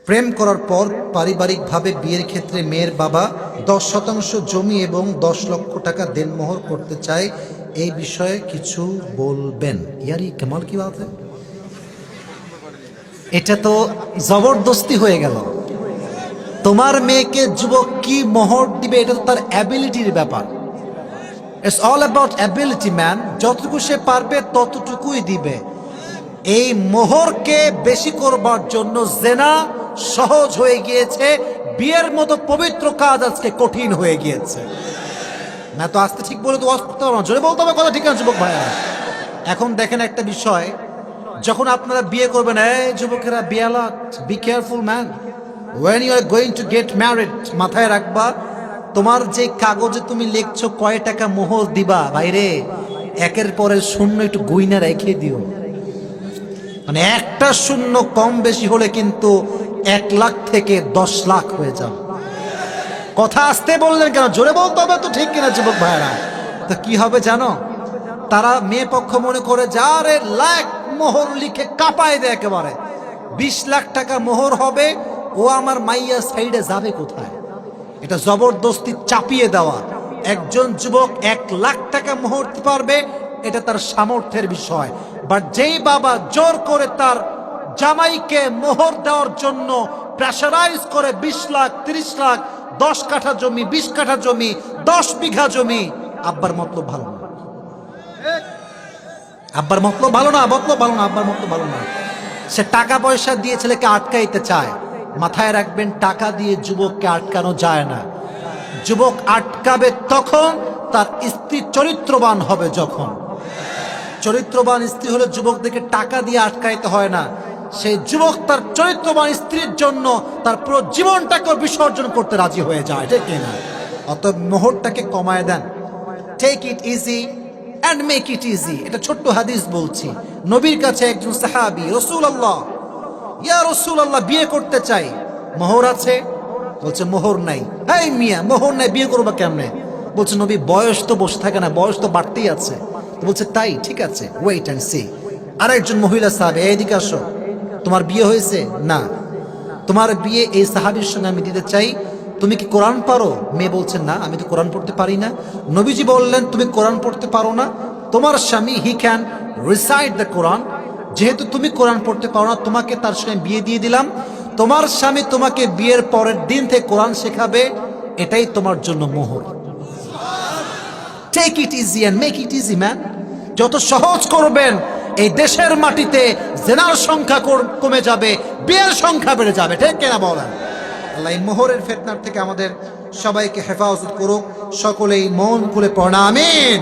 প্রেম করার পর পারিবারিকভাবে বিয়ের ক্ষেত্রে মেয়ের বাবা 10% জমি এবং 10 লক্ষ টাকা দেনমোহর করতে চায়, এই বিষয়ে কিছু বলবেন? ইয়ার এই কামাল কি বাত है? এটা তো জবরদস্তি হয়ে গেল। তোমার মেয়েকে যুবক কি মোহর দিবে এটা তো তার অ্যাবিলিটির ব্যাপার। It's all about ability man. যতটুকু সে পারবে ততটুকুই দিবে। এই মোহরকে বেশি করবার জন্য জেনা সহজ হয়ে গিয়েছে, বিয়ের মতো পবিত্র কাজ আজকে কঠিন হয়ে গিয়েছে। না তো আসতে ঠিক বলে তো ওয়াজ করতে পারবো না, জোরে বলতে হবে কথা, ঠিক আছে যুবক ভাইয়া? এখন দেখেন একটা বিষয়, যখন আপনারা বিয়ে করবেন, এই যুবকেরা বিয়ালাট, be careful man, when you are going to get married, মাথায় রাখবা তোমার যে কাগজে তুমি লিখছো কয় টাকা মোহর দিবা, ভাইরে একের পরে শূন্য একটু গুইনা রেখে দিও। মানে একটা শূন্য কম বেশি হলে কিন্তু 1 লাখ থেকে 10 লাখ হয়ে যাবে। কথা আসতে বললেন কেন? জোরে বলতে হবে তো, ঠিক কিনা যুবক ভাইরা? তো কি হবে জানো, তারা মেয়ে পক্ষ মনে করে যারে লাখ মোহর লিখে কাঁপায় দেয় একেবারে, 20 লাখ টাকা মোহর হবে, ও আমার মাইয়া সাইডে যাবে কোথায়? এটা জবরদস্তি চাপিয়ে দেওয়া। একজন যুবক 1 লাখ টাকা মোহর দিতে পারবে, এটা তার সামর্থ্যের বিষয়। বাট যেই বাবা জোর করে তার জামাইকে মোহর দেওয়ার জন্য প্রেশারাইজ করে 20 লাখ 30 লাখ 10 কাঠা জমি, 20 কাঠা জমি, 10 বিঘা জমি, আব্বার মতলব ভালো না, আব্বার মতলব ভালো না, মতলব ভালো না, আব্বার মতলব ভালো না। সে টাকা পয়সা দিয়ে ছেলেকে আটকাইতে চায়। মাথায় রাখবেন, টাকা দিয়ে যুবককে আটকানো যায় না। যুবক আটকাবে তখন তার স্ত্রী চরিত্রবান হবে। যখন চরিত্রবান স্ত্রী হলে যুবকদেরকে টাকা দিয়ে আটকাইতে হয় না। সেই যুবক তার চরিত্রবান স্ত্রীর জন্য তার পুরো জীবনটাকে বিসর্জন করতে রাজি হয়ে যায়, ঠিক না? অতএব মোহরটাকে কমায় দেন। Take it easy and make it easy. এটা ছোট্ট হাদিস বলছি। নবীর কাছে একজন সাহাবী, রাসূলুল্লাহ, ইয়া রাসূলুল্লাহ, বিয়ে করতে চাই, মোহর আছে? বলছে মোহর নাই। এই মিয়া, মোহর নাই, বিয়ে করবা কেমনে? বলছে নবী, বয়স তো বসে থাকে না, বয়স তো বাড়তেই আছে। তো বলছে তাই, ঠিক আছে, ওয়েট অ্যান্ড সি। আরেকজন মহিলা সাহাবী, এইদিকে আসো, তোমার বিয়ে হয়েছে? না। তোমার বিয়ে এই সাহাবীর সঙ্গে আমি দিতে চাই, তুমি কি কোরআন পারো? মেয়ে বলছে না, আমি তো কোরআন পড়তে পারি না। নবীজি বললেন, তুমি কোরআন পড়তে পারো না, তোমার স্বামী হি ক্যান রিসাইট দ্য কোরআন, যেহেতু তুমি কোরআন পড়তে পারো না, তোমাকে তার সঙ্গে বিয়ে দিয়ে দিলাম। তোমার স্বামী তোমাকে বিয়ের পরের দিন থেকে কোরআন শেখাবে, এটাই তোমার জন্য মোহর। Take it easy and make it easy man. যত সহজ করবেন এই দেশের মাটিতে জেনার সংখ্যা কমে যাবে, বিয়ের সংখ্যা বেড়ে যাবে, ঠিক কিনা বলেন? আল্লাহ এই মোহরের ফিতনার থেকে আমাদের সবাইকে হেফাজত করুক। সকলেই মন খুলে পড়া আমিন।